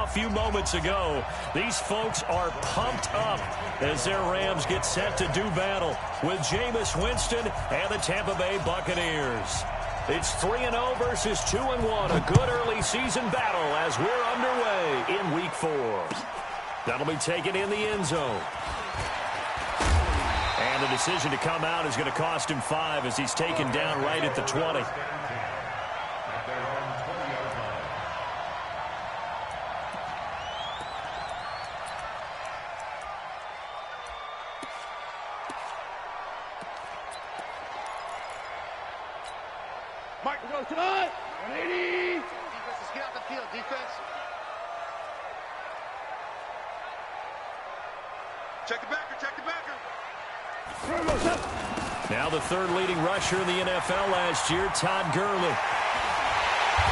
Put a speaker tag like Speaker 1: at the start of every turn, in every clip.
Speaker 1: few moments ago. These folks are pumped up as their Rams get set to do battle with Jameis Winston and the Tampa Bay Buccaneers. It's 3-0 versus 2-1, a good early season battle as we're underway in Week 4. That'll be taken in the end zone. And the decision to come out is going to cost him 5 as he's taken down right at the 20.
Speaker 2: Mark, go tonight. 180. Defense, get out the field. Defense. Check the backer. Check the backer.
Speaker 1: Now the third leading rusher in the NFL last year, Todd Gurley.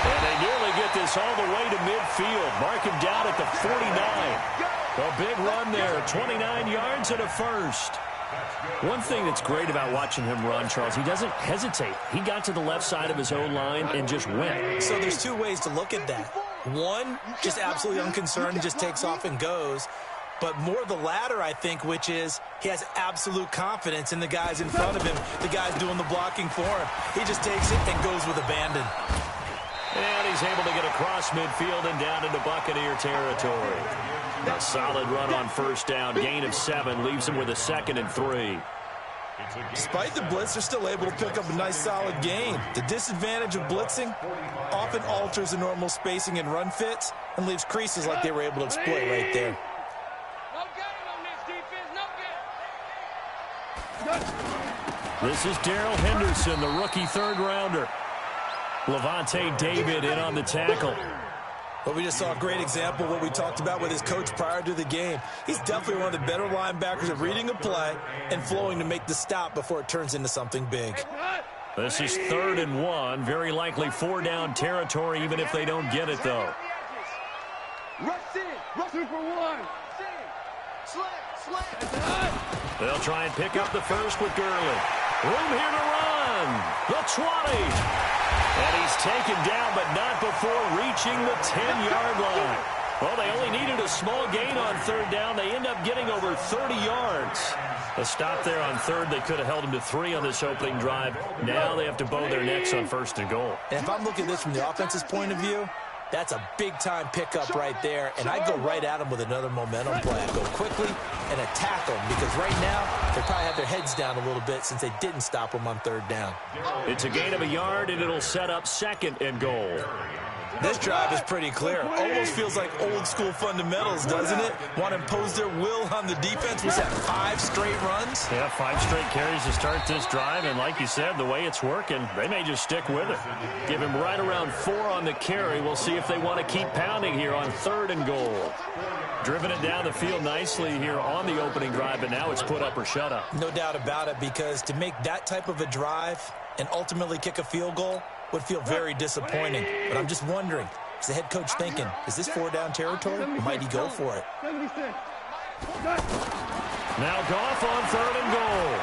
Speaker 1: And they nearly get this all the way to midfield. Mark him down at the 49. A big run there, 29 yards and a first. One thing that's great about watching him run, Charles, he doesn't hesitate. He got to the left side of his own line and just went.
Speaker 3: So there's two ways to look at that. One, just absolutely unconcerned, just takes off and goes. But more the latter, I think, which is he has absolute confidence in the guys in front of him, the guys doing the blocking for him. He just takes it and goes with abandon.
Speaker 1: And he's able to get across midfield and down into Buccaneer territory. A solid run on first down. Gain of 7 leaves him with a 2nd and 3.
Speaker 3: Despite the blitz, they're still able to pick up a nice solid gain. The disadvantage of blitzing often alters the normal spacing and run fits and leaves creases like they were able to exploit right there.
Speaker 1: This is Darrell Henderson, the rookie third-rounder. Levante David in on the tackle.
Speaker 3: But we just saw a great example of what we talked about with his coach prior to the game. He's definitely one of the better linebackers at reading a play and flowing to make the stop before it turns into something big.
Speaker 1: This is 3rd and 1. Very likely 4-down territory, even if they don't get it, though.
Speaker 2: Rushing for 1.
Speaker 1: They'll try and pick up the first with Gurley. Room here to run. The 20. And he's taken down, but not before reaching the 10-yard line. Well, they only needed a small gain on 3rd down. They end up getting over 30 yards. A stop there on 3rd. They could have held him to 3 on this opening drive. Now they have to bow their necks on 1st and goal.
Speaker 3: And if I'm looking at this from the offense's point of view, that's a big-time pickup right there, and I go right at them with another momentum play. I go quickly and attack them because right now they probably have their heads down a little bit since they didn't stop them on 3rd down.
Speaker 1: It's a gain of a yard, and it'll set up 2nd and goal.
Speaker 3: This drive is pretty clear. Almost feels like old-school fundamentals, doesn't it? Want to impose their will on the defense. Was that 5 straight runs?
Speaker 1: Yeah, 5 straight carries to start this drive, and like you said, the way it's working, they may just stick with it. Give him right around 4 on the carry. We'll see if they want to keep pounding here on 3rd and goal. Driven it down the field nicely here on the opening drive, but now it's put up or shut up.
Speaker 3: No doubt about it, because to make that type of a drive and ultimately kick a field goal would feel very disappointing. But I'm just wondering, is the head coach thinking, is this 4-down territory, or might he go for it?
Speaker 1: Now Goff on 3rd and goal.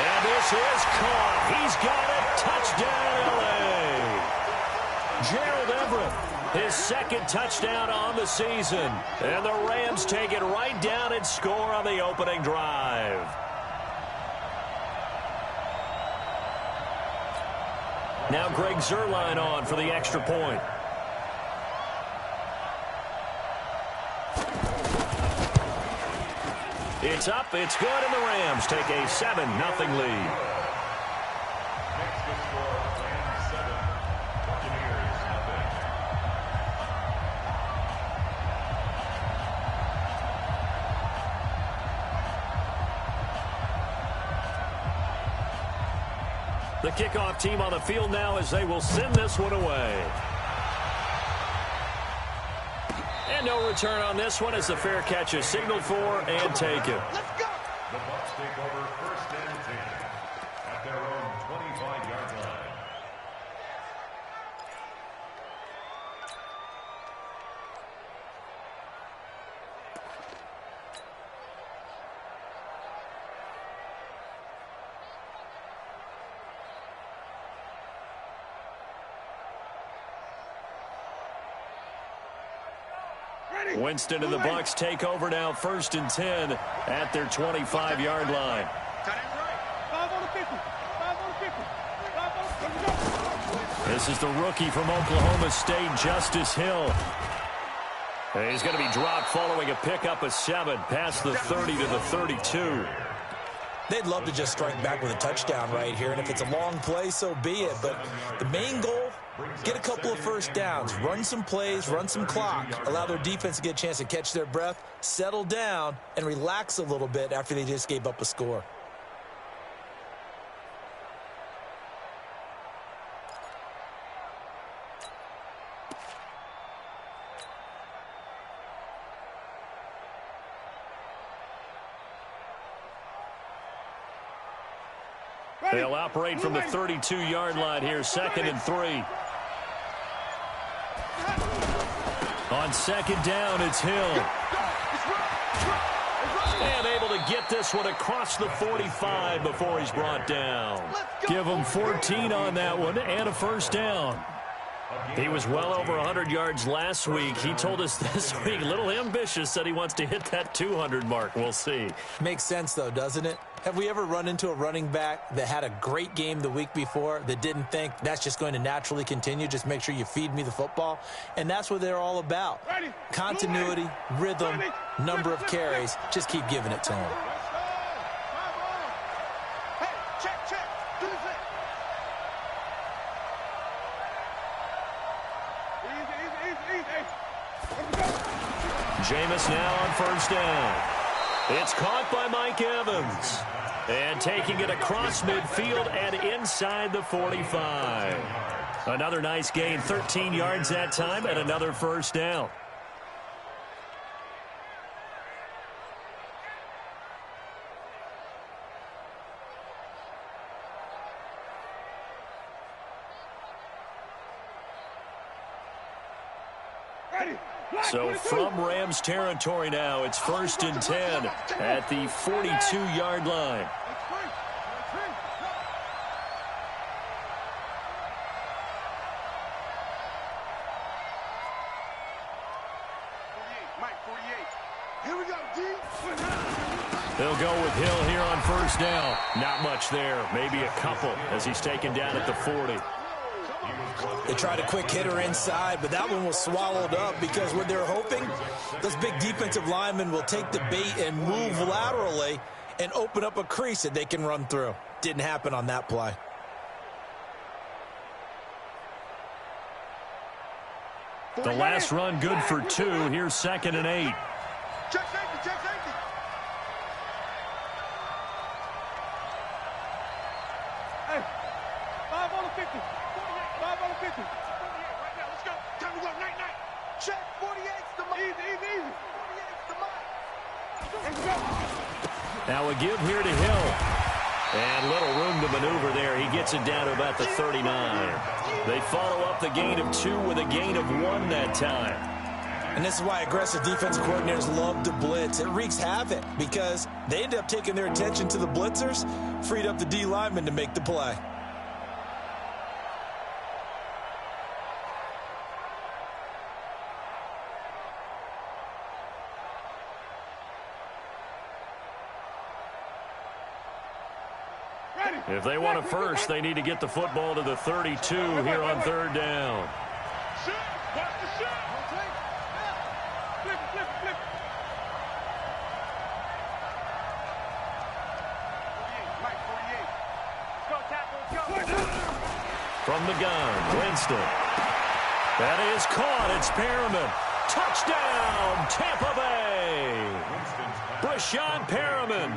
Speaker 1: And this is caught. He's got it. Touchdown, L.A. Gerald Everett, his 2nd touchdown on the season. And the Rams take it right down and score on the opening drive. Now Greg Zuerlein on for the extra point. It's up, it's good, and the Rams take a 7-0 lead. The kickoff team on the field now as they will send this one away. And no return on this one as the fair catch is signaled for and taken.
Speaker 2: Let's go.
Speaker 4: The Bucs take over 1st and 10 at their own 25-yard line.
Speaker 1: Winston and the Bucs take over now, 1st and 10 at their 25-yard line. This is the rookie from Oklahoma State, Justice Hill. And he's going to be dropped following a pickup of 7 past the 30 to the 32.
Speaker 3: They'd love to just strike back with a touchdown right here, and if it's a long play, so be it. But the main goal, get a couple of first downs, run some plays, run some clock, allow their defense to get a chance to catch their breath, settle down, and relax a little bit after they just gave up a score.
Speaker 1: They'll operate from the 32-yard line here, 2nd and 3. On 2nd down, it's Hill. And able to get this one across the 45 before he's brought down. Give him 14 on that one and a 1st down. He was well over 100 yards last week. He told us this week, a little ambitious, said he wants to hit that 200 mark. We'll see.
Speaker 3: Makes sense, though, doesn't it? Have we ever run into a running back that had a great game the week before that didn't think that's just going to naturally continue? Just make sure you feed me the football. And that's what they're all about. Continuity, rhythm, number of carries. Just keep giving it to him.
Speaker 1: Jameis now on 1st down. It's caught by Mike Evans. And taking it across midfield and inside the 45. Another nice gain, 13 yards that time, and another 1st down. So from Rams territory now, it's 1st and 10 at the 42-yard line. They'll go with Hill here on 1st down. Not much there, maybe a couple as he's taken down at the 40.
Speaker 3: They tried a quick hitter inside, but that one was swallowed up because what they're hoping, those big defensive linemen will take the bait and move laterally and open up a crease that they can run through. Didn't happen on that play.
Speaker 1: The last run good for 2. Here's 2nd and 8.
Speaker 2: Check safety, check safety. Hey, 5 on the 50. 5 on the 50. 48 right now, let's go. Time to go, night. Check, 48's the mark. Easy. 48's the mark. Let's go.
Speaker 1: Now a give here to Hill. And little room to maneuver there. He gets it down to about the 39. They follow up the gain of 2 with a gain of 1 that time.
Speaker 3: And this is why aggressive defensive coordinators love to blitz. It wreaks havoc because they end up taking their attention to the blitzers, freed up the D lineman to make the play.
Speaker 1: If they want a first, they need to get the football to the 32 here on 3rd down. From the gun, Winston. That is caught. It's Perriman. Touchdown, Tampa Bay. Brashawn Perriman,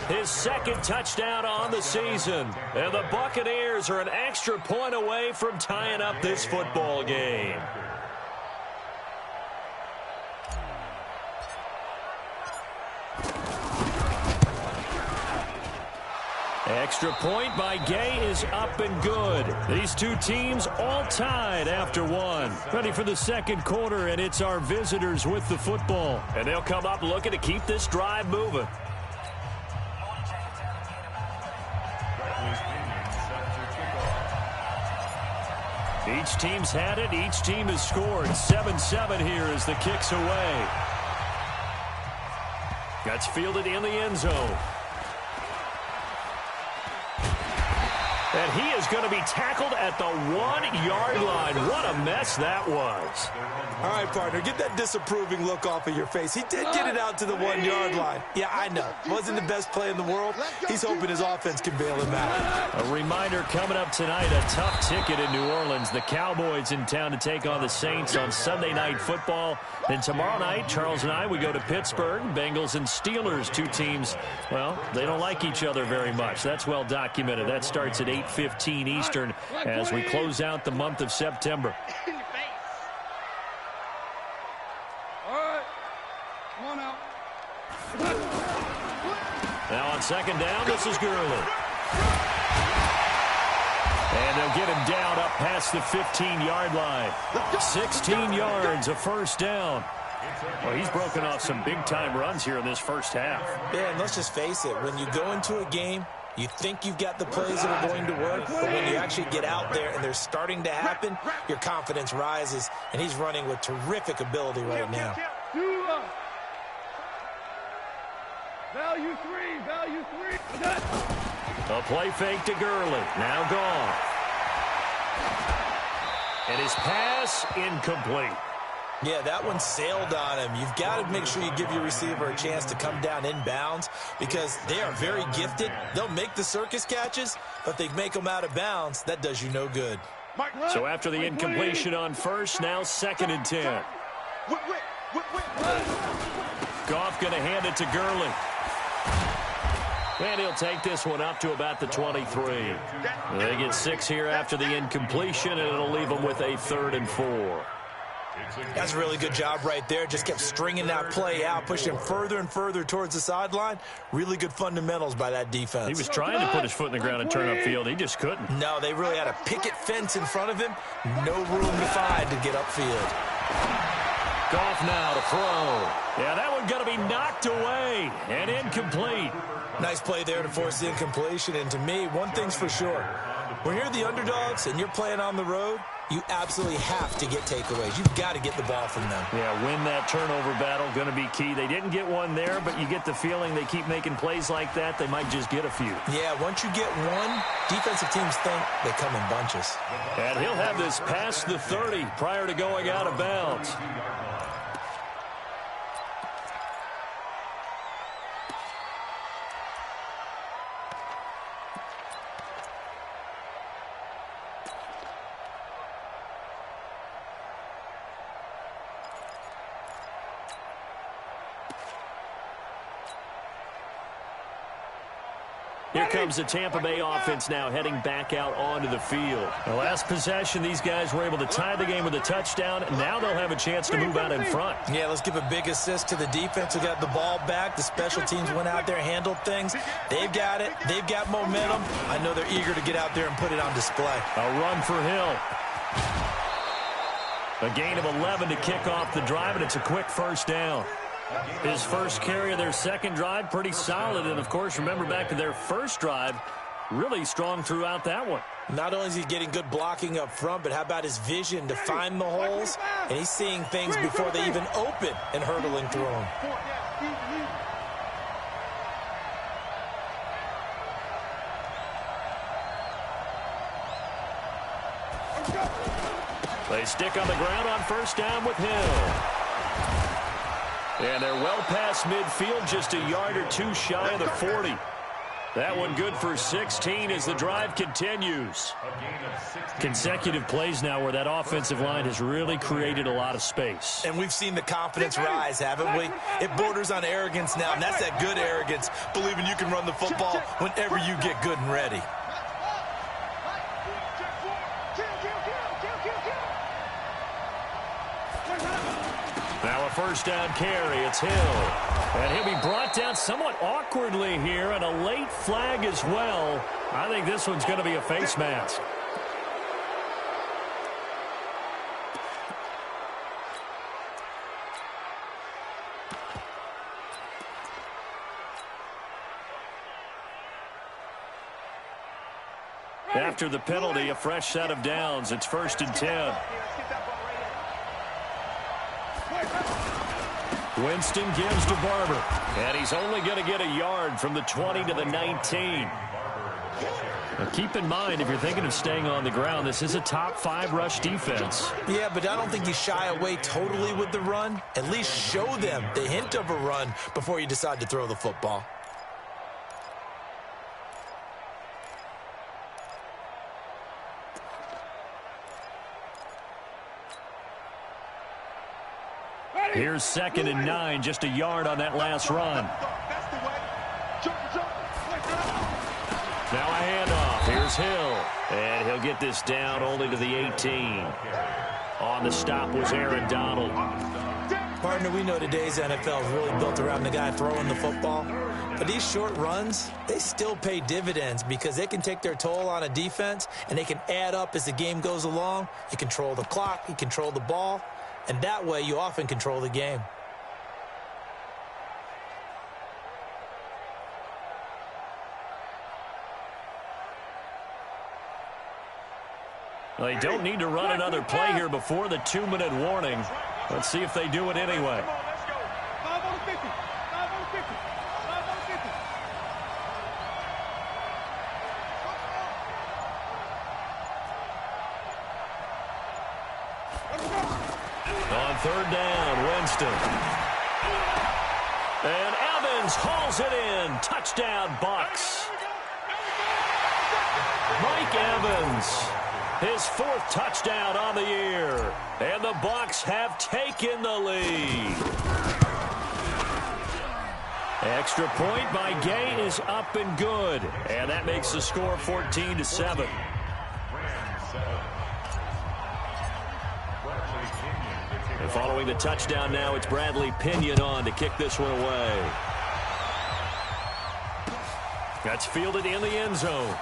Speaker 1: his 2nd touchdown on the season. And the Buccaneers are an extra point away from tying up this football game. Extra point by Gay is up and good. These two teams all tied after 1. Ready for the 2nd quarter, and it's our visitors with the football. And they'll come up looking to keep this drive moving. He Each team's had it. Each team has scored. 7-7 here as the kick's away. That's fielded in the end zone. And he is going to be tackled at the 1-yard line. What a mess that was.
Speaker 3: All right, partner, get that disapproving look off of your face. He did get it out to the 1-yard line. Yeah, I know. Wasn't the best play in the world. He's hoping his offense can bail him out.
Speaker 1: A reminder coming up tonight, a tough ticket in New Orleans. The Cowboys in town to take on the Saints on Sunday Night Football. Then tomorrow night, Charles and I, we go to Pittsburgh. Bengals and Steelers, two teams, well, they don't like each other very much. That's well documented. That starts at 8:15 Eastern as we close out the month of September. Now on second down, this is Gurley. And they'll get him down up past the 15-yard line. 16 yards, a first down. Well, he's broken off some big-time runs here in this first half.
Speaker 3: Yeah, and let's just face it. When you go into a game, you think you've got the plays that are going to work, but when you actually get out there and they're starting to happen, your confidence rises, and he's running with terrific ability right now.
Speaker 2: Value three.
Speaker 1: A play fake to Gurley. Now gone. And his pass incomplete.
Speaker 3: Yeah, that one sailed on him. You've got to make sure you give your receiver a chance to come down inbounds because they are very gifted. They'll make the circus catches, but they make them out of bounds. That does you no good.
Speaker 1: So after the incompletion on first, now 2nd and 10. Goff going to hand it to Gurley. And he'll take this one up to about the 23. They get 6 here after the incompletion, and it'll leave them with a 3rd and 4.
Speaker 3: That's a really good job right there. Just kept stringing that play out, pushing him further and further towards the sideline. Really good fundamentals by that defense.
Speaker 1: He was trying to put his foot in the ground and turn upfield. He just couldn't.
Speaker 3: No, they really had a picket fence in front of him. No room to find to get upfield.
Speaker 1: Goff now to throw. Yeah, that one going to be knocked away and incomplete.
Speaker 3: Nice play there to force the incompletion. And to me, one thing's for sure. When you're the underdogs and you're playing on the road, you absolutely have to get takeaways. You've got to get the ball from them.
Speaker 1: Yeah, win that turnover battle, going to be key. They didn't get one there, but you get the feeling they keep making plays like that, they might just get a few.
Speaker 3: Yeah, once you get one, defensive teams think they come in bunches.
Speaker 1: And he'll have this past the 30 prior to going out of bounds. Here comes the Tampa Bay offense now heading back out onto the field. The last possession, these guys were able to tie the game with a touchdown. Now they'll have a chance to move out in front.
Speaker 3: Yeah, let's give a big assist to the defense who got the ball back. The special teams went out there, handled things. They've got it. They've got momentum. I know they're eager to get out there and put it on display.
Speaker 1: A run for Hill. A gain of 11 to kick off the drive, and it's a quick first down. His first carry of their second drive, pretty solid. And, of course, remember back to their first drive, really strong throughout that one.
Speaker 3: Not only is he getting good blocking up front, but how about his vision to find the holes? And he's seeing things before they even open and hurdling through them.
Speaker 1: They stick on the ground on first down with Hill. And they're well past midfield, just a yard or two shy of the 40. That one good for 16 as the drive continues. Consecutive plays now where that offensive line has really created a lot of space.
Speaker 3: And we've seen the confidence rise, haven't we? It borders on arrogance now, and that's that good arrogance, believing you can run the football whenever you get good and ready.
Speaker 1: Now a first down carry. It's Hill. And he'll be brought down somewhat awkwardly here, and a late flag as well. I think this one's going to be a face mask. after the penalty, a fresh set of downs. It's 1st and 10. Winston gives to Barber. And he's only going to get a yard from the 20 to the 19. Now keep in mind, if you're thinking of staying on the ground, this is a top 5 rush defense.
Speaker 3: Yeah, but I don't think you shy away totally with the run. At least show them the hint of a run before you decide to throw the football.
Speaker 1: Here's 2nd and 9, just a yard on that last run. Now a handoff. Here's Hill. And he'll get this down only to the 18. On the stop was Aaron Donald.
Speaker 3: Partner, we know today's NFL is really built around the guy throwing the football. But these short runs, they still pay dividends because they can take their toll on a defense and they can add up as the game goes along. You control the clock, you control the ball, and that way you often control the game.
Speaker 1: Well, they don't need to run another play here before the 2-minute warning. Let's see if they do it anyway. On 3rd down, Winston. And Evans hauls it in. Touchdown, Bucs. Mike Evans. His 4th touchdown on the year. And the Bucs have taken the lead. Extra point by Gay is up and good. And that makes the score 14-7. And following the touchdown now, it's Bradley Pinion on to kick this one away. That's fielded in the end zone.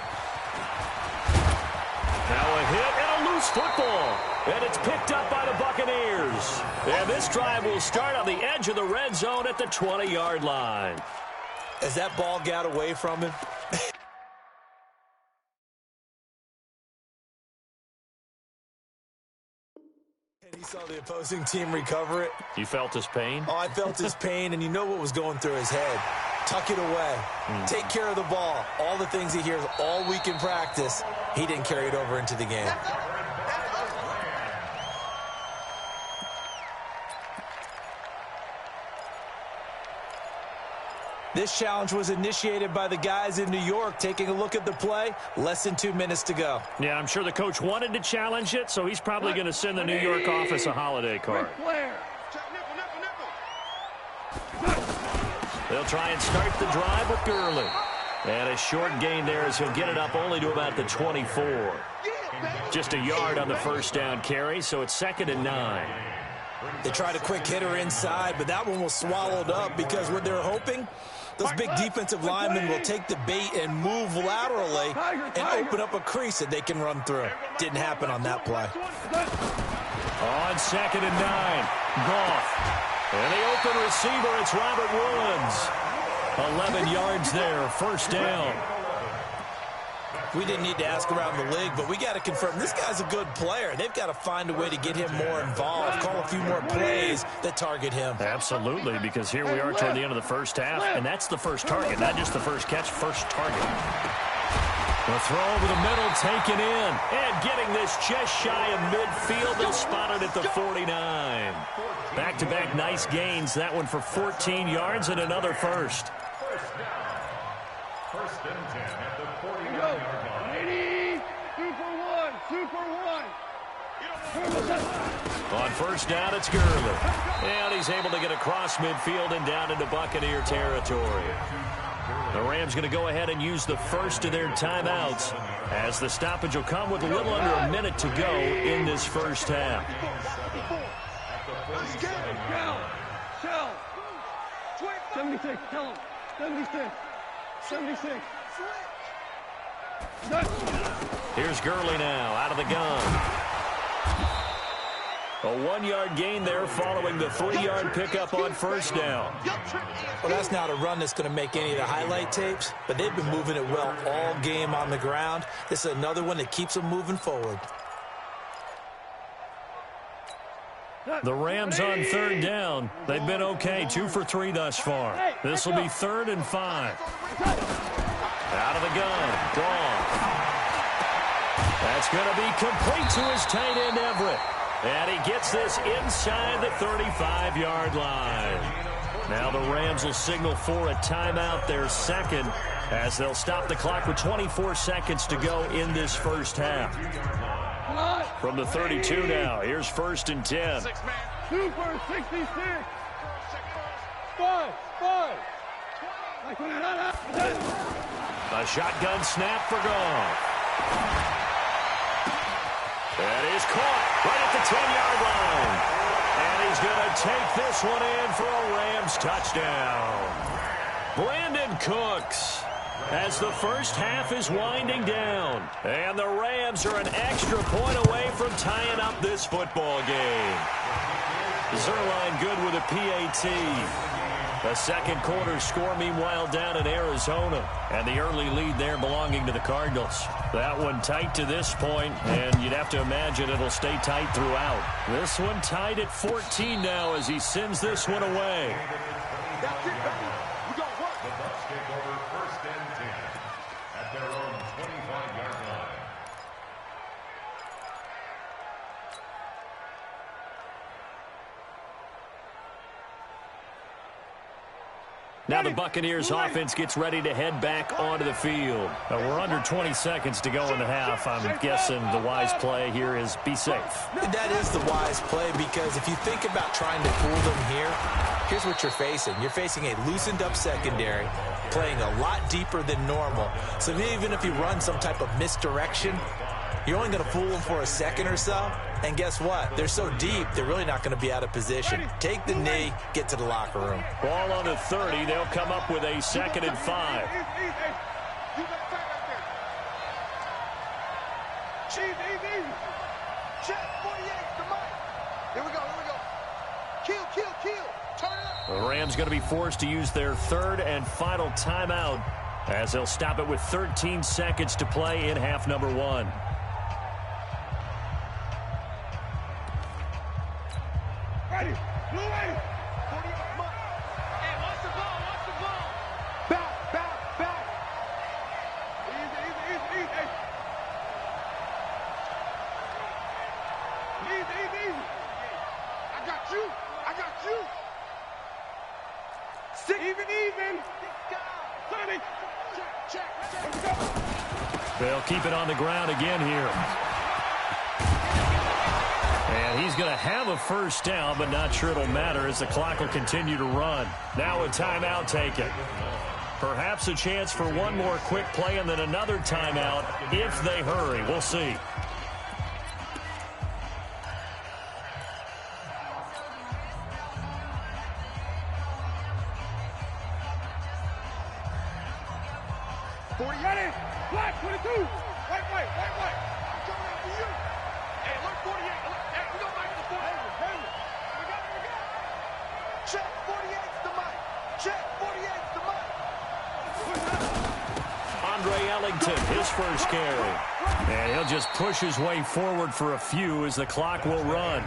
Speaker 1: Now a hit and a loose football. And it's picked up by the Buccaneers. And this drive will start on the edge of the red zone at the 20-yard line.
Speaker 3: As that ball got away from him, and he saw the opposing team recover it.
Speaker 1: You felt his pain?
Speaker 3: Oh, I felt his pain, and you know what was going through his head. Tuck it away. Take care of the ball. All the things he hears all week in practice, he didn't carry it over into the game. This challenge was initiated by the guys in New York. Taking a look at the play, less than 2 minutes to go.
Speaker 1: Yeah, I'm sure the coach wanted to challenge it, so he's probably going to send the New York office a holiday card. They'll try and start the drive with Gurley. And a short gain there as he'll get it up only to about the 24. Just a yard on the 1st down carry, so it's 2nd and 9.
Speaker 3: They tried a quick hitter inside, but that one was swallowed up because what they're hoping, those big defensive linemen will take the bait and move laterally and open up a crease that they can run through. Didn't happen on that play.
Speaker 1: On 2nd and 9, Goff. And the open receiver, it's Robert Woods. 11 yards there, 1st down.
Speaker 3: We didn't need to ask around the league, but we got to confirm this guy's a good player. They've got to find a way to get him more involved, call a few more plays that target him.
Speaker 1: Absolutely, because here we are toward the end of the 1st half, and that's the first target, not just the first catch, first target. The throw over the middle, taken in, and getting this just shy of midfield. They'll spot it at the 49. Back-to-back nice gains. That one for 14 yards and another first.
Speaker 4: 1st and 10 at the 49-yard line.
Speaker 2: 2 for 1.
Speaker 1: On 1st down, it's Gurley. And he's able to get across midfield and down into Buccaneer territory. The Rams going to go ahead and use the first of their timeouts as the stoppage will come with a little under a minute to go in this 1st half.
Speaker 2: 76, tell him. 76.
Speaker 1: Here's Gurley now out of the gun. A 1-yard gain there following the 3-yard pickup on first down.
Speaker 3: Well, that's not a run that's going to make any of the highlight tapes, but they've been moving it well all game on the ground. This is another one that keeps them moving forward.
Speaker 1: The Rams on third down. They've been okay, 2 for 3 thus far. This will be 3rd and 5. Out of the gun, Goff. That's going to be complete to his tight end, Everett. And he gets this inside the 35-yard line. Now the Rams will signal for a timeout, their second, as they'll stop the clock with 24 seconds to go in this first half. From the 32 now, here's 1st and 10.
Speaker 2: 2 for 66. 5.
Speaker 1: A shotgun snap for Goff. That is caught right at the 10-yard line. And he's going to take this one in for a Rams touchdown. Brandon Cooks, as the first half is winding down. And the Rams are an extra point away from tying up this football game. Zerline good with a PAT. The second quarter score, meanwhile, down in Arizona. And the early lead there belonging to the Cardinals. That one tight to this point, and you'd have to imagine it'll stay tight throughout. This one tied at 14 now as he sends this one away.
Speaker 2: That's it, baby. We got work.
Speaker 4: The Bucs take over 1st and 10 at their own 25-yard line.
Speaker 1: Now the Buccaneers offense gets ready to head back onto the field. We're under 20 seconds to go in the half. I'm guessing the wise play here is be safe.
Speaker 3: That is the wise play, because if you think about trying to fool them here, here's what you're facing. You're facing a loosened up secondary, playing a lot deeper than normal. So even if you run some type of misdirection, you're only going to fool them for a second or so. And guess what? They're so deep, they're really not going to be out of position. Take the knee, get to the locker room.
Speaker 1: Ball on the 30. They'll come up with a 2nd and 5.
Speaker 2: Check 48 to Mike. Here we go. Kill. Turn it up.
Speaker 1: The Rams going to be forced to use their 3rd and final timeout as they'll stop it with 13 seconds to play in half number 1.
Speaker 2: Ready. Blue 80. 48 Mike. Hey, watch the ball. Back. Easy. Easy. I got you. 6. Even. 30. Check.
Speaker 1: They'll keep it on the ground again here. And he's going to have a first down, but not sure it'll matter as the clock will continue to run. Now a timeout taken. Perhaps a chance for one more quick play and then another timeout if they hurry. We'll see.
Speaker 2: Ready. Black 22. White. I'm coming after you. Hey, look 48. Hey, we go back to the 48. We got it. Check 48's the mic. Check 48's the mic.
Speaker 1: Andre Ellington, his first carry. And he'll just push his way forward for a few as the clock will run.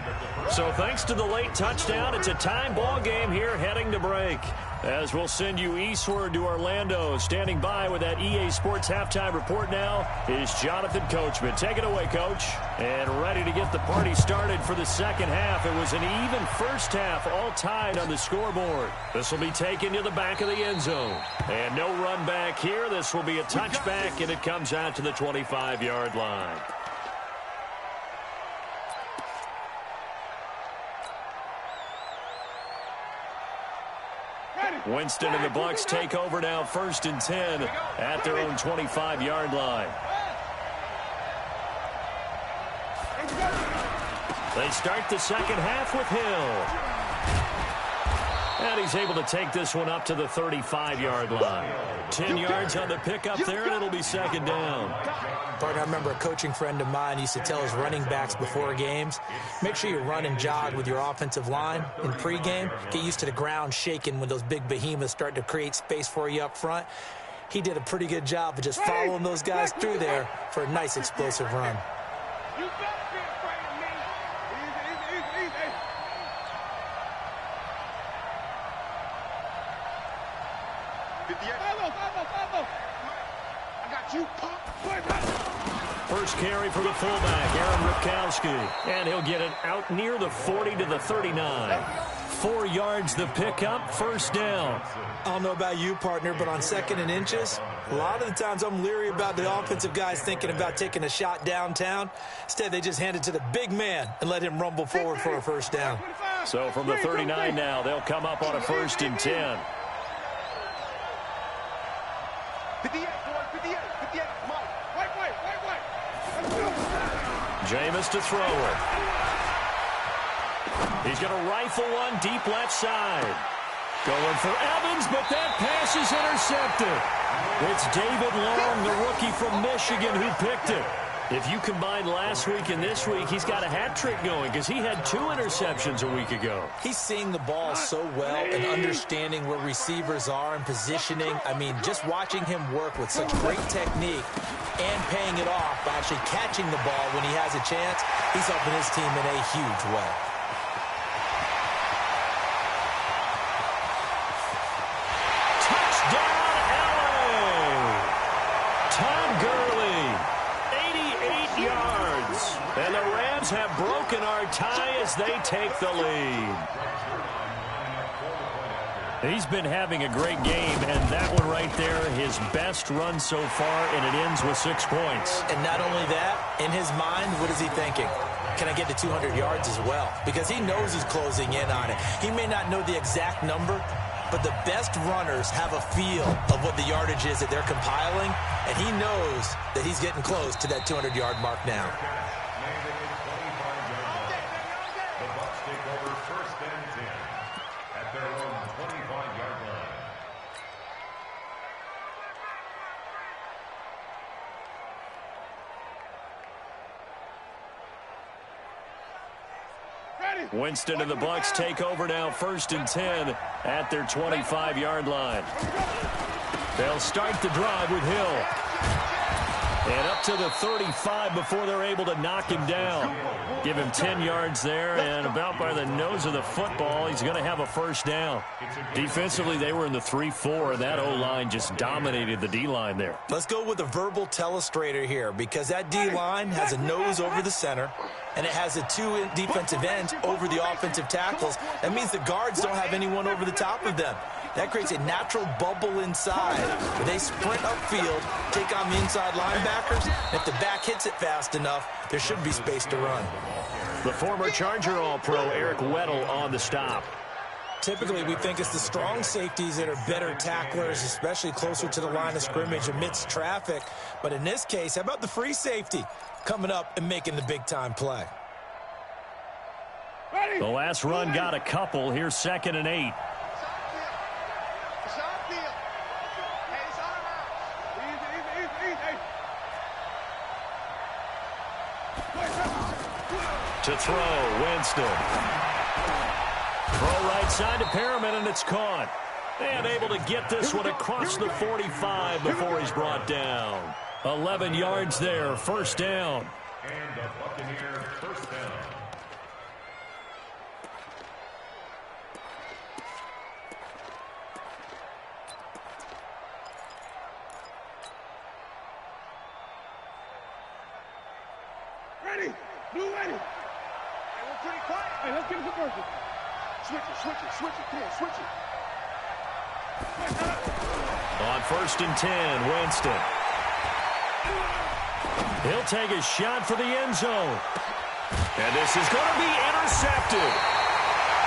Speaker 1: So thanks to the late touchdown, it's a time ball game here heading to break. As we'll send you eastward to Orlando. Standing by with that EA Sports halftime report now is Jonathan Coachman. Take it away, Coach. And ready to get the party started for the second half. It was an even first half, all tied on the scoreboard. This will be taken to the back of the end zone. And no run back here. This will be a touchback, and it comes out to the 25-yard line. Winston and the Bucs take over now, 1st and 10 at their own 25-yard line. They start the second half with Hill. And And he's able to take this one up to the 35-yard line. 10 yards on the pickup there, and it'll be second down.
Speaker 3: Partner, I remember a coaching friend of mine used to tell his running backs before games, make sure you run and jog with your offensive line in pregame. Get used to the ground shaking when those big behemoths start to create space for you up front. He did a pretty good job of just following those guys through there for a nice explosive run.
Speaker 2: You better be afraid of me. Easy. I got you, punk.
Speaker 1: First carry for the fullback, Aaron Ripkowski. And he'll get it out near the 40 to the 39. 4 yards the pickup, first down.
Speaker 3: I don't know about you, partner, but on 2nd and inches, a lot of the times I'm leery about the offensive guys thinking about taking a shot downtown. Instead, they just hand it to the big man and let him rumble forward for a first down.
Speaker 1: So from the 39 now, they'll come up on a 1st and 10.
Speaker 2: 58, boy, 58. Mike. Wait.
Speaker 1: Jameis to throw it. He's going to rifle one deep left side. Going for Evans, but that pass is intercepted. It's David Long, the rookie from Michigan, who picked it. If you combine last week and this week, he's got a hat trick going because he had 2 interceptions a week ago.
Speaker 3: He's seeing the ball so well and understanding where receivers are and positioning. I mean, just watching him work with such great technique and paying it off by actually catching the ball when he has a chance, he's helping his team in a huge way.
Speaker 1: And the Rams have broken our tie as they take the lead. He's been having a great game, and that one right there, his best run so far, and it ends with 6 points.
Speaker 3: And not only that, in his mind, what is he thinking? Can I get to 200 yards as well? Because he knows he's closing in on it. He may not know the exact number, but the best runners have a feel of what the yardage is that they're compiling, and he knows that he's getting close to that 200-yard mark now.
Speaker 4: The Bucs take over 1st and 10 at their own 25-yard line.
Speaker 1: Winston and the Bucs take over now, 1st and 10 at their 25-yard line. They'll start the drive with Hill. And up to the 35 before they're able to knock him down. Give him 10 yards there, and about by the nose of the football, he's going to have a first down. Defensively, they were in the 3-4, and that O-line just dominated the D-line there.
Speaker 3: Let's go with a verbal telestrator here, because that D-line has a nose over the center, and it has the 2 defensive ends over the offensive tackles. That means the guards don't have anyone over the top of them. That creates a natural bubble inside where they sprint upfield, take on the inside linebackers, and if the back hits it fast enough, there should be space to run.
Speaker 1: The former Charger All-Pro Eric Weddle on the stop.
Speaker 3: Typically, we think it's the strong safeties that are better tacklers, especially closer to the line of scrimmage amidst traffic. But in this case, how about the free safety coming up and making the big-time play?
Speaker 1: The last run got a couple. Here's 2nd and 8. To throw, Winston. Throw right side to Perriman, and it's caught. And able to get this one across the 45 before he's brought down. 11 yards there, first down.
Speaker 4: And the Buccaneers first down.
Speaker 2: Ready? Blue ready. Hey, we're pretty quiet. Hey, let's get it conversion. Switch it. Come on, switch it.
Speaker 1: On 1st and 10, Winston. He'll take a shot for the end zone. And this is going to be intercepted.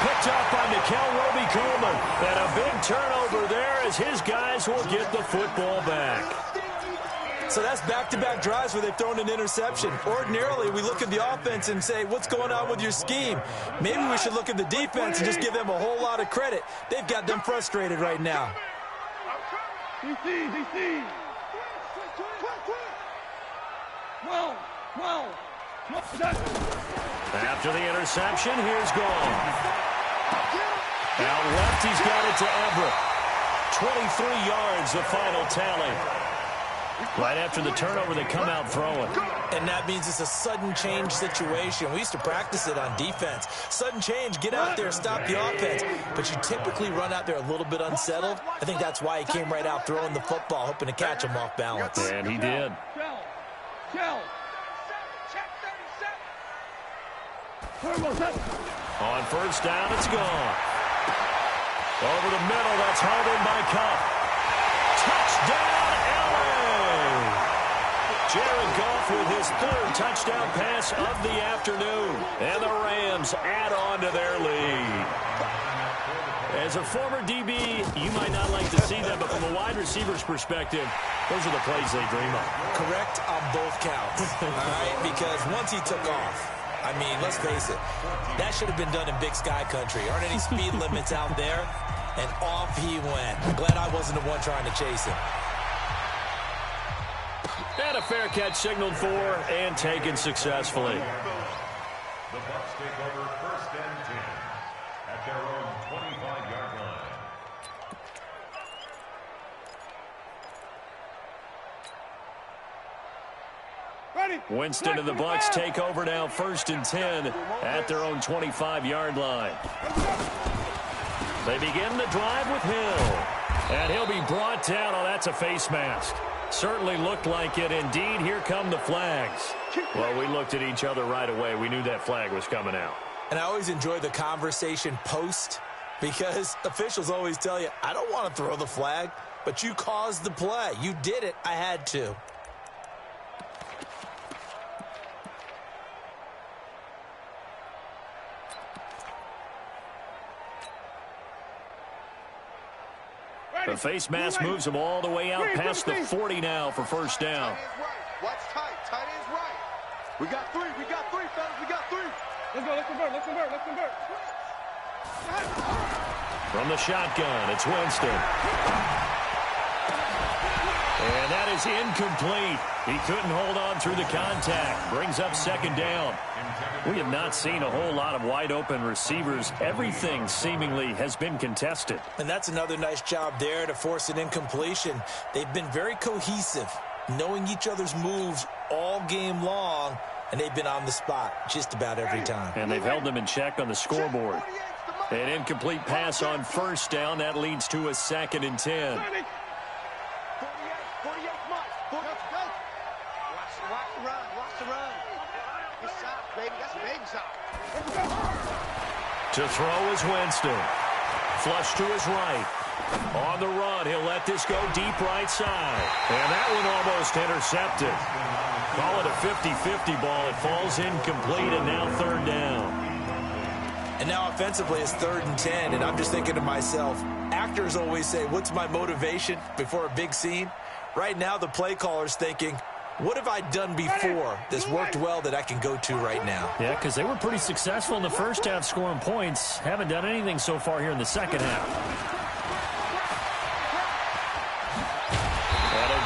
Speaker 1: Picked up by Nikel Roby-Coleman. And a big turnover there as his guys will get the football back.
Speaker 3: So that's back-to-back drives where they've thrown an interception. Ordinarily, we look at the offense and say, what's going on with your scheme? Maybe we should look at the defense and just give them a whole lot of credit. They've got them frustrated right now.
Speaker 1: After the interception, here's Gone. Out left, he's got it to Everett. 23 yards, the final tally. Right after the turnover, they come out throwing.
Speaker 3: And that means it's a sudden change situation. We used to practice it on defense. Sudden change, get out there, stop the offense. But you typically run out there a little bit unsettled. I think that's why he came right out throwing the football, hoping to catch him off balance.
Speaker 1: And he did. On first down, it's Gone. Over the middle, that's hauled in by Cup. Touchdown, LA! Jared Goff with his third touchdown pass of the afternoon. And the Rams add on to their lead. As a former DB, you might not like to see that, but from a wide receiver's perspective, those are the plays they dream of.
Speaker 3: Correct on both counts, all right? Because once he took off, I mean, let's face it, that should have been done in Big Sky country. Aren't any speed limits out there? And off he went. I'm glad I wasn't the one trying to chase him.
Speaker 1: And a fair catch signaled for and taken successfully.
Speaker 4: The Bucs take over first and 10 at their own 25-yard line.
Speaker 1: Winston and the Bucs take over now, first and 10 at their own 25-yard line. They begin the drive with Hill. And he'll be brought down. Oh, that's a face mask. Certainly looked like it. Indeed, here come the flags. Well, we looked at each other right away. We knew that flag was coming out.
Speaker 3: And I always enjoy the conversation post because officials always tell you, I don't want to throw the flag, but you caused the play. You did it. I had to.
Speaker 1: The face mask moves him all the way out past the 40 now for first down.
Speaker 2: Watch tight. Tight end's right. We got three, fellas. We got three. Let's convert.
Speaker 1: From the shotgun, it's Winston. And that is incomplete. He couldn't hold on through the contact. Brings up second down. We have not seen a whole lot of wide-open receivers. Everything seemingly has been contested.
Speaker 3: And that's another nice job there to force an incompletion. They've been very cohesive, knowing each other's moves all game long, and they've been on the spot just about every time.
Speaker 1: And they've held them in check on the scoreboard. An incomplete pass on first down. That leads to a second and 10.
Speaker 2: 48 Mike. Watch the run. Good shot, baby. That's a big shot.
Speaker 1: To throw is Winston. Flush to his right. On the run, he'll let this go deep right side. And that one almost intercepted. Call it a 50-50 ball. It falls incomplete, and now third down.
Speaker 3: And now offensively it's 3rd and 10, and I'm just thinking to myself, actors always say, what's my motivation before a big scene? Right now the play caller's thinking, what have I done before that's worked well that I can go to right now?
Speaker 1: Yeah, because they were pretty successful in the first half scoring points. Haven't done anything so far here in the second half.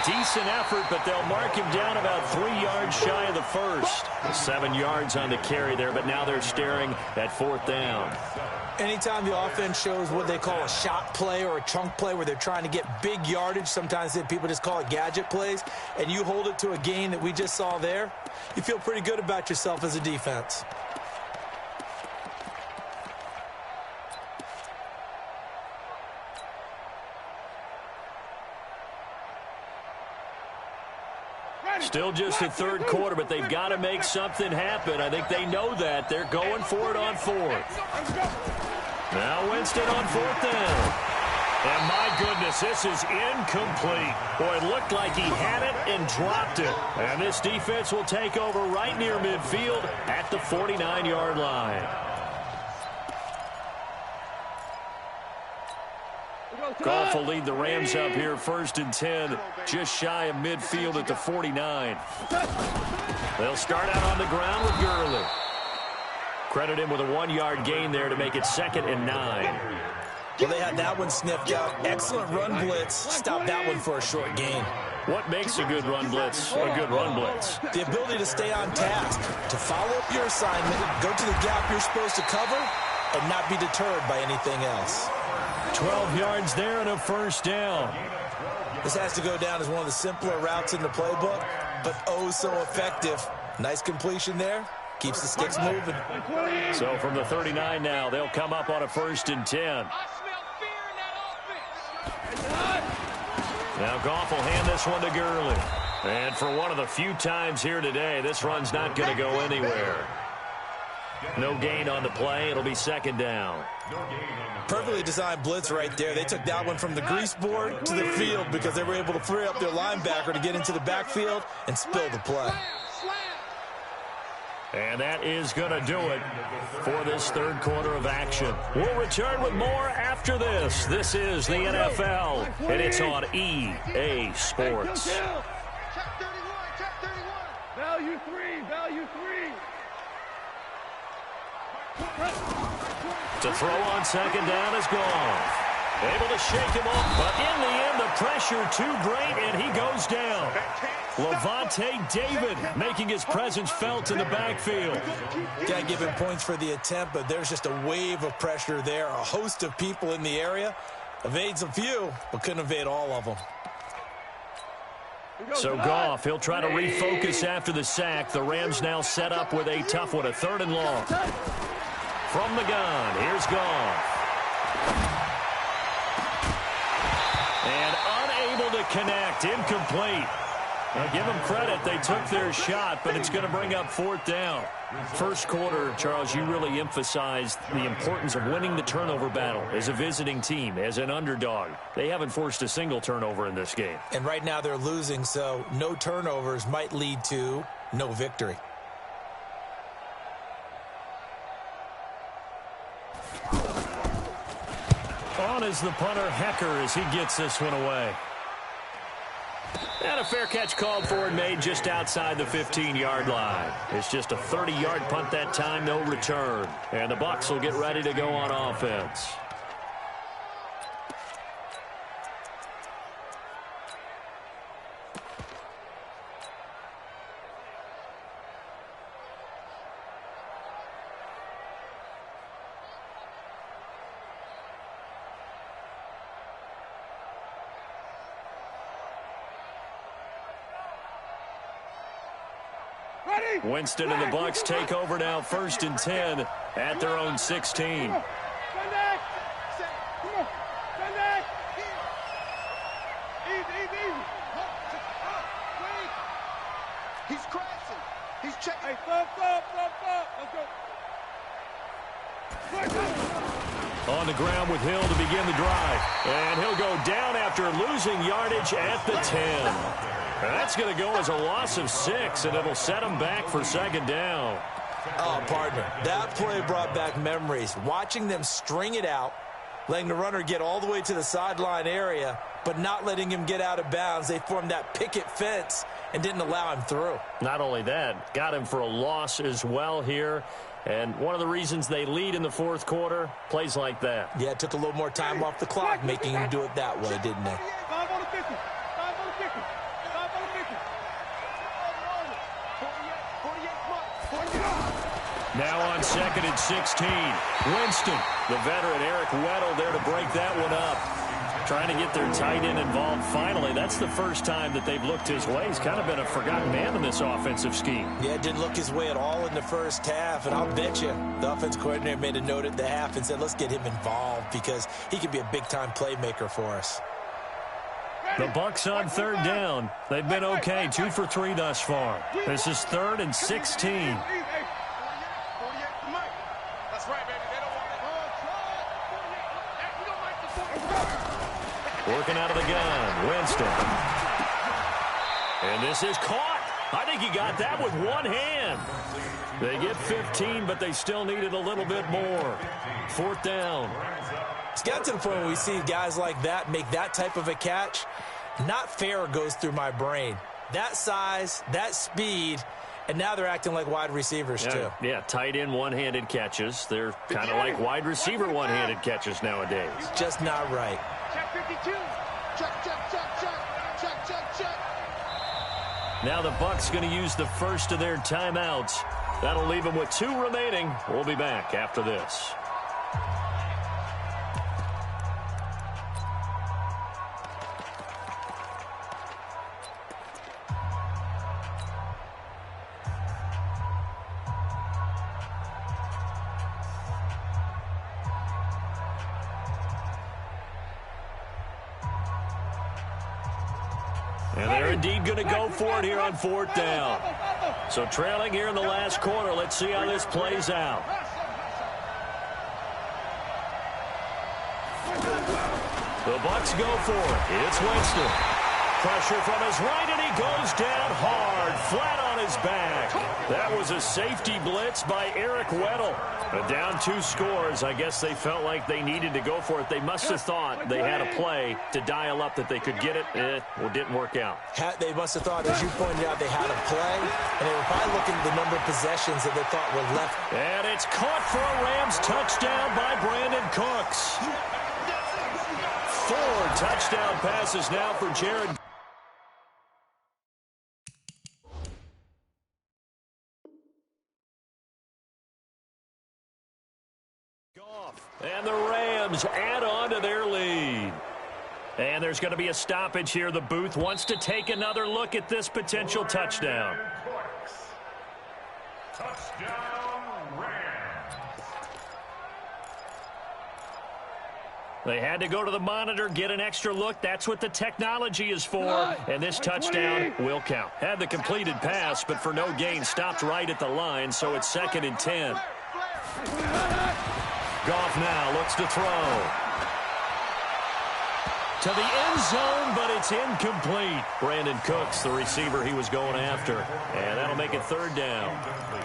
Speaker 1: Decent effort, but they'll mark him down about 3 yards shy of the first. 7 yards on the carry there, but now they're staring at 4th down.
Speaker 3: Anytime the offense shows what they call a shot play or a chunk play where they're trying to get big yardage, sometimes people just call it gadget plays, and you hold it to a gain that we just saw there, you feel pretty good about yourself as a defense.
Speaker 1: Still just the third quarter, but they've got to make something happen. I think they know that. They're going for it on 4th. Now Winston on 4th down. And my goodness, this is incomplete. Boy, it looked like he had it and dropped it. And this defense will take over right near midfield at the 49-yard line. Goff will lead the Rams up here 1st and 10, just shy of midfield at the 49. They'll start out on the ground with Gurley. Credit him with a 1-yard gain there to make it 2nd and 9.
Speaker 3: Well, they had that one sniffed out. Excellent run blitz. Stop that one for a short gain.
Speaker 1: What makes a good run blitz a good run blitz?
Speaker 3: The ability to stay on task, to follow up your assignment, go to the gap you're supposed to cover, and not be deterred by anything else.
Speaker 1: 12 yards there and a 1st down.
Speaker 3: This has to go down as one of the simpler routes in the playbook, but oh so effective. Nice completion there. Keeps the sticks moving.
Speaker 1: So from the 39 now, they'll come up on a 1st and 10. Now Goff will hand this one to Gurley. And for one of the few times here today, this run's not going to go anywhere. No gain on the play. It'll be 2nd down.
Speaker 3: Perfectly designed blitz right there. They took that one from the grease board to the field because they were able to free up their linebacker to get into the backfield and spill the play.
Speaker 1: And that is going to do it for this 3rd quarter of action. We'll return with more after this. This is the NFL, and it's on EA Sports.
Speaker 2: Check 31, check 31. Value 3, value 3.
Speaker 1: To throw on 2nd down is Goff. Able to shake him off, but in the end, the pressure too great, and he goes down. Levante David making his presence felt in the backfield.
Speaker 3: Got to give him points for the attempt, but there's just a wave of pressure there. A host of people in the area. Evades a few, but couldn't evade all of them.
Speaker 1: So Goff, he'll try to refocus after the sack. The Rams now set up with a tough one, a 3rd and long. From the gun, here's Goff. And unable to connect, incomplete. Now give them credit, they took their shot, but it's going to bring up 4th down. 1st quarter, Charles, you really emphasized the importance of winning the turnover battle as a visiting team, as an underdog. They haven't forced a single turnover in this game.
Speaker 3: And right now they're losing, so no turnovers might lead to no victory.
Speaker 1: On is the punter, Hecker, as he gets this one away. And a fair catch called for and made just outside the 15-yard line. It's just a 30-yard punt that time, no return. And the Bucs will get ready to go on offense. Winston and the Bucs take over now, 1st and 10 at their own 16.
Speaker 2: He's crashing. He's checking. Hey, let's go.
Speaker 1: On the ground with Hill to begin the drive. And he'll go down after losing yardage at the 10. That's going to go as a loss of 6, and it'll set him back for 2nd down.
Speaker 3: Oh, partner, that play brought back memories. Watching them string it out, letting the runner get all the way to the sideline area, but not letting him get out of bounds. They formed that picket fence and didn't allow him through.
Speaker 1: Not only that, got him for a loss as well here. And one of the reasons they lead in the 4th quarter, plays like that.
Speaker 3: Yeah, it took a little more time off the clock, making him do it that way, didn't they?
Speaker 2: 5 on the 50. 5 on the 50. 5 on the 50. 48.
Speaker 1: Now on 2nd and 16. Winston, the veteran Eric Weddle there to break that one up. Trying to get their tight end involved finally. That's the first time that they've looked his way. He's kind of been a forgotten man in this offensive scheme.
Speaker 3: Yeah, didn't look his way at all in the first half. And I'll bet you the offense coordinator made a note at the half and said, let's get him involved because he could be a big-time playmaker for us.
Speaker 1: The Bucs on 3rd down. They've been okay, 2 for 3 thus far. This is 3rd and 16. Working out of the gun, Winston. And this is caught. I think he got that with one hand. They get 15, but they still needed a little bit more. 4th down.
Speaker 3: It's gotten to the point where we see guys like that make that type of a catch. Not fair goes through my brain. That size, that speed, and now they're acting like wide receivers too.
Speaker 1: Yeah, tight end one-handed catches. They're kind of like wide receiver one-handed catches nowadays.
Speaker 3: Just not right.
Speaker 2: Check 52. Check.
Speaker 1: Now the Bucs going to use the first of their timeouts. That'll leave them with 2 remaining. We'll be back after this. And they're indeed going to go for it here on 4th down. So trailing here in the last quarter. Let's see how this plays out. The Bucs go for it. It's Winston. Pressure from his right, and he goes down hard, flat on his back. That was a safety blitz by Eric Weddle. But down 2 scores, I guess they felt like they needed to go for it. They must have thought they had a play to dial up that they could get it. Well, didn't work out.
Speaker 3: They must have thought, as you pointed out, they had a play, and they were probably looking at the number of possessions that they thought were left.
Speaker 1: And it's caught for a Rams touchdown by Brandon Cooks. 4 touchdown passes now for Jared. And the Rams add on to their lead. And there's going to be a stoppage here. The booth wants to take another look at this potential touchdown.
Speaker 4: Touchdown, Rams.
Speaker 1: They had to go to the monitor, get an extra look. That's what the technology is for. And this touchdown will count. Had the completed pass, but for no gain, stopped right at the line, so it's 2nd and 10. Goff now looks to throw. To the end zone, but it's incomplete. Brandon Cooks, the receiver he was going after. And that'll make it 3rd down.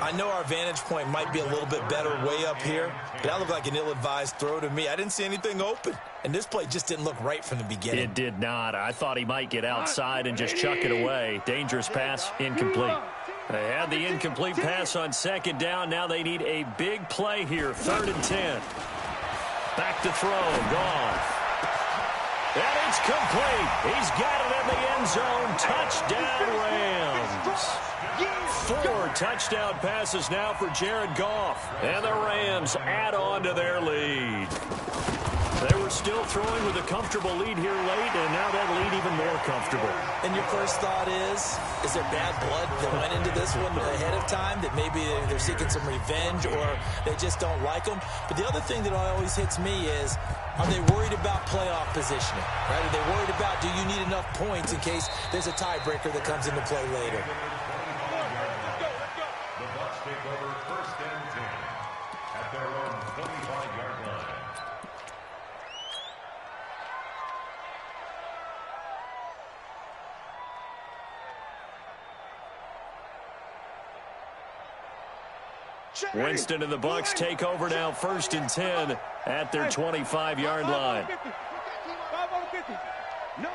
Speaker 3: I know our vantage point might be a little bit better way up here, but that looked like an ill-advised throw to me. I didn't see anything open, and this play just didn't look right from the beginning.
Speaker 1: It did not. I thought he might get outside and just chuck it away. Dangerous pass, incomplete. They had the incomplete pass on 2nd down. Now they need a big play here, 3rd and 10. Back to throw, Goff. And it's complete. He's got it in the end zone. Touchdown, Rams. 4 touchdown passes now for Jared Goff. And the Rams add on to their lead. They were still throwing with a comfortable lead here late, and now that lead even more comfortable.
Speaker 3: And your first thought is there bad blood that went into this one ahead of time, that maybe they're seeking some revenge or they just don't like them? But the other thing that always hits me is, are they worried about playoff positioning? Right? Are they worried about, do you need enough points in case there's a tiebreaker that comes into play later?
Speaker 4: The Bucs take over 1st and 10 at their own 25-yard line.
Speaker 1: Winston and the Bucs take over now, 1st and 10 at their 25-yard line.
Speaker 2: 5 on 50. No.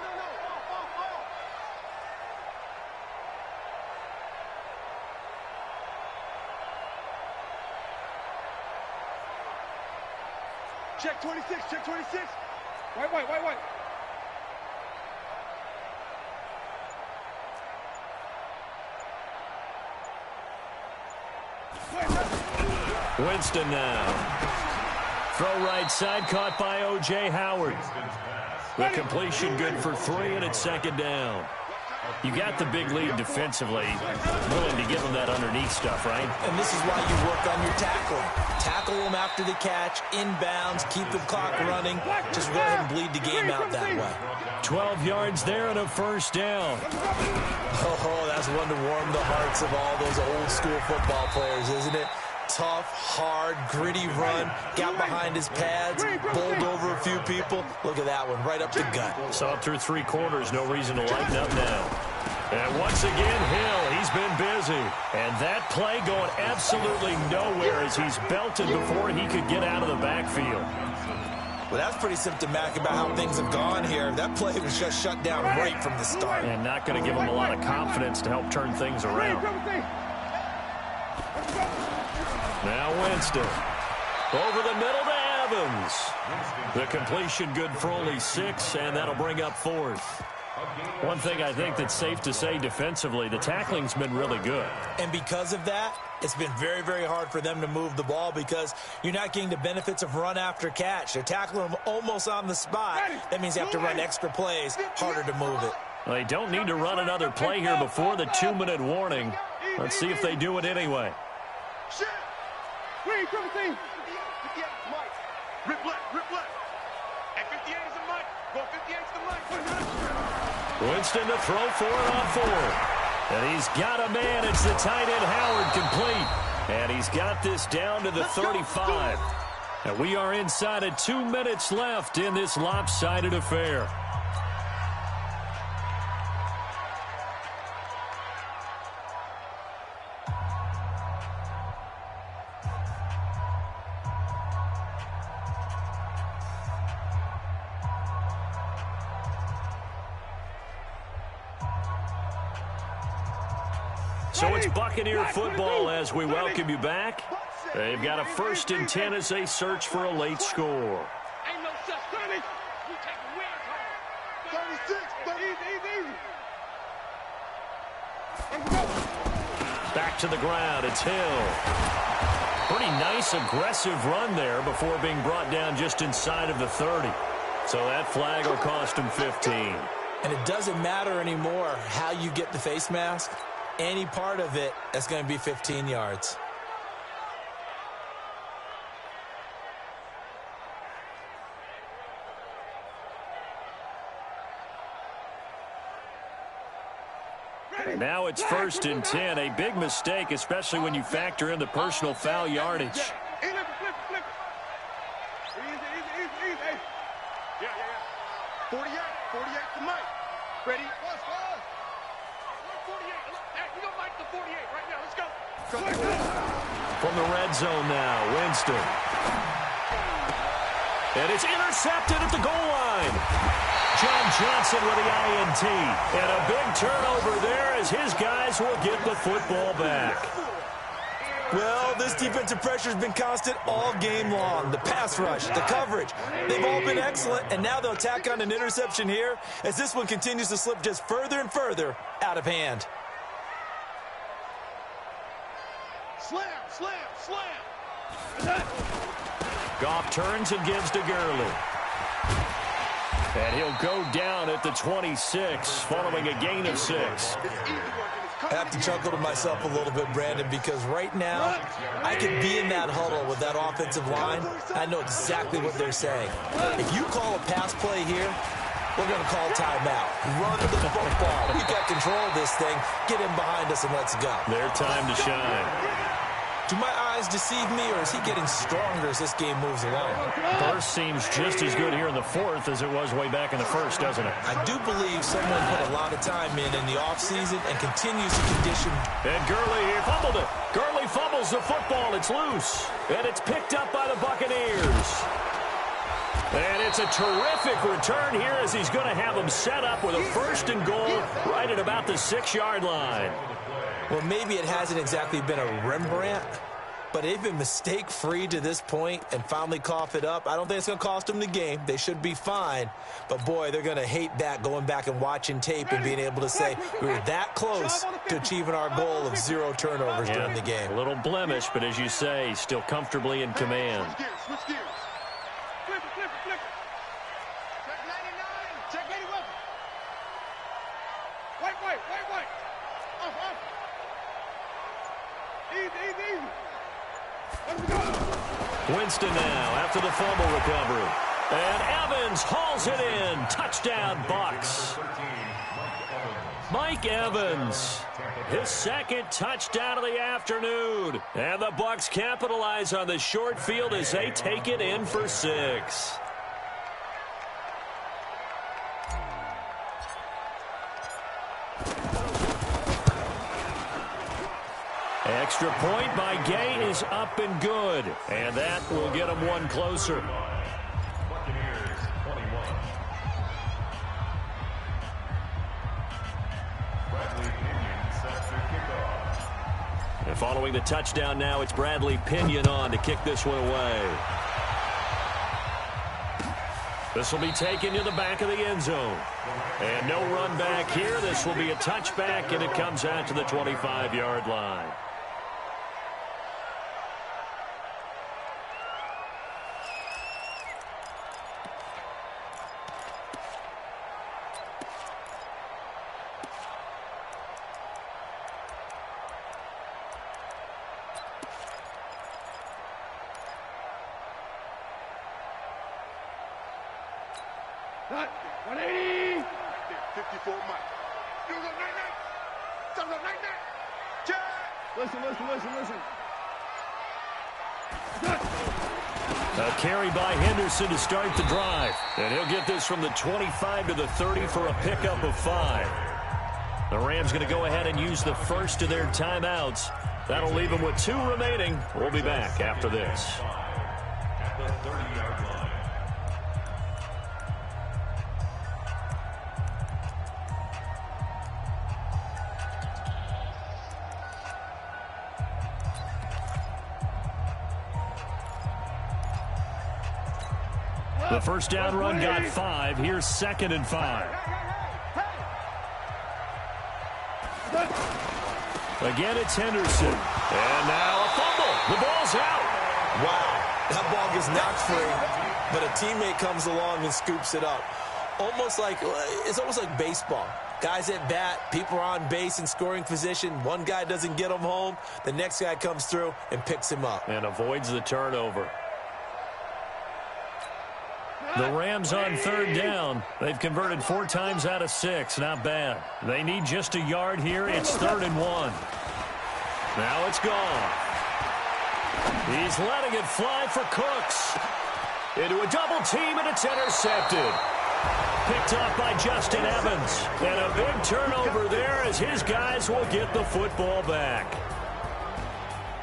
Speaker 2: Check 26. White.
Speaker 1: Winston now. Throw right side, caught by O.J. Howard. The completion good for 3, and it's 2nd down. You got the big lead defensively, willing to give them that underneath stuff, right?
Speaker 3: And this is why you work on your tackling. Tackle them after the catch, inbounds, keep the clock running. Just go ahead and bleed the game out that way.
Speaker 1: 12 yards there and a 1st down.
Speaker 3: Oh, that's one to warm the hearts of all those old school football players, isn't it? Tough, hard, gritty run, got behind his pads, bowled over a few people. Look at that one, right up the gut.
Speaker 1: So up through 3 quarters, no reason to lighten up now. And once again, Hill, he's been busy. And that play going absolutely nowhere as he's belted before he could get out of the backfield.
Speaker 3: Well, that's pretty symptomatic about how things have gone here. That play was just shut down right from the start.
Speaker 1: And not going to give them a lot of confidence to help turn things around. Now Winston. Over the middle to Evans. The completion good for only 6, and that'll bring up 4th. One thing I think that's safe to say defensively, the tackling's been really good.
Speaker 3: And because of that, it's been very, very hard for them to move the ball because you're not getting the benefits of run after catch. They're tackling them almost on the spot. That means you have to run extra plays, harder to move it.
Speaker 1: Well, they don't need to run another play here before the 2-minute warning. Let's see if they do it anyway.
Speaker 2: Rip left. At 58 is the Mike. Go 58 is the Mike.
Speaker 1: Winston to throw for it on 4th. And he's got a man. It's the tight end Howard complete. And he's got this down to the 35. And we are inside of 2 minutes left in this lopsided affair. So it's Buccaneer football as we welcome you back. They've got a 1st and 10 as they search for a late score.
Speaker 2: Ain't no such thing. We take the wins home. 36.
Speaker 1: Back to the ground. It's Hill. Pretty nice, aggressive run there before being brought down just inside of the 30. So that flag will cost him 15.
Speaker 3: And it doesn't matter anymore how you get the face mask. Any part of it, that's going to be 15 yards.
Speaker 1: And now it's 1st and 10. A big mistake, especially when you factor in the personal foul yardage.
Speaker 2: Flip it. Easy. Yeah. 48 to Mike. Ready? Plus. 48. We gonna Mike the 48 right now. Let's go.
Speaker 1: From the red zone now, Winston. And it's intercepted at the goal line. John Johnson with the INT. And a big turnover there as his guys will get the football back.
Speaker 3: Well, this defensive pressure has been constant all game long. The pass rush, the coverage, they've all been excellent, and now they'll tack on an interception here as this one continues to slip just further and further out of hand.
Speaker 2: Slam.
Speaker 1: Goff turns and gives to Gurley. And he'll go down at the 26 following a gain of 6.
Speaker 3: I have to chuckle to myself a little bit, Brandon, because right now I could be in that huddle with that offensive line. I know exactly what they're saying. If you call a pass play here, we're going to call timeout. Run the football. We've got control of this thing. Get in behind us and let's go.
Speaker 1: Their time to shine.
Speaker 3: Do my eyes deceive me, or is he getting stronger as this game moves along?
Speaker 1: Burst seems just as good here in the 4th as it was way back in the 1st, doesn't it?
Speaker 3: I do believe someone put a lot of time in the offseason and continues to condition.
Speaker 1: And Gurley here fumbled it. Gurley fumbles the football. It's loose. And it's picked up by the Buccaneers. And it's a terrific return here as he's going to have them set up with a 1st and goal right at about the 6-yard line.
Speaker 3: Well, maybe it hasn't exactly been a Rembrandt, but they've been mistake-free to this point and finally cough it up. I don't think it's going to cost them the game. They should be fine. But, boy, they're going to hate that going back and watching tape and being able to say we were that close to achieving our goal of 0 turnovers during the game.
Speaker 1: A little blemish, but as you say, still comfortably in command.
Speaker 2: Switch gears. Flip it. Check 99. Check 81. White. Off. Easy. Let's go.
Speaker 1: Winston now after the fumble recovery. And Evans hauls it in. Touchdown, Bucs. Mike Evans, his 2nd touchdown of the afternoon. And the Bucs capitalize on the short field as they take it in for 6. Extra point by Gay is up and good. And that will get them one closer. Following the touchdown now, it's Bradley Pinion on to kick this one away. This will be taken to the back of the end zone. And no run back here. This will be a touchback, and it comes out to the 25-yard line.
Speaker 2: Cut. 180. 54 Mike. You go night-night. Come on, night-night. Check. Listen.
Speaker 1: A carry by Henderson to start the drive. And he'll get this from the 25 to the 30 for a pickup of 5. The Rams going to go ahead and use the first of their timeouts. That'll leave them with 2 remaining. We'll be back after this.
Speaker 4: At the 30-yard line.
Speaker 1: The first down run got 5. Here's 2nd and 5. Again, it's Henderson. And now a fumble. The ball's out.
Speaker 3: Wow, that ball gets knocked free, but a teammate comes along and scoops it up. It's almost like baseball. Guys at bat, people are on base in scoring position. One guy doesn't get him home. The next guy comes through and picks him up.
Speaker 1: And avoids the turnover. The Rams on 3rd down. They've converted 4 times out of 6. Not bad. They need just a yard here. It's 3rd and 1. Now it's gone. He's letting it fly for Cooks. Into a double team, and it's intercepted. Picked up by Justin Evans. And a big turnover there as his guys will get the football back.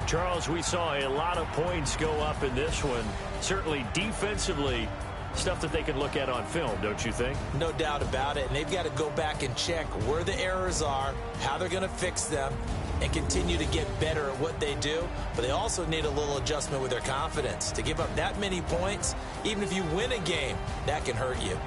Speaker 1: Charles, we saw a lot of points go up in this one. Certainly defensively, stuff that they can look at on film, don't you think?
Speaker 3: No doubt about it. And they've got to go back and check where the errors are, how they're going to fix them, and continue to get better at what they do. But they also need a little adjustment with their confidence. To give up that many points, even if you win a game, that can hurt you.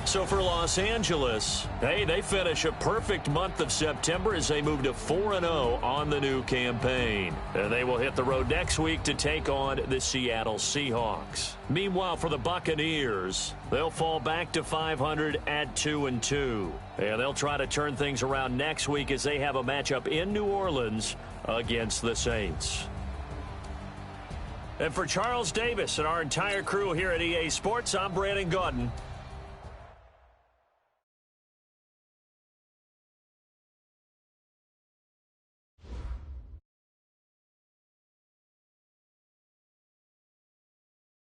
Speaker 1: So for Los Angeles, hey, they finish a perfect month of September as they move to 4-0 on the new campaign. And they will hit the road next week to take on the Seattle Seahawks. Meanwhile, for the Buccaneers, they'll fall back to 500 at 2-2. And they'll try to turn things around next week as they have a matchup in New Orleans against the Saints. And for Charles Davis and our entire crew here at EA Sports, I'm Brandon Gaudin.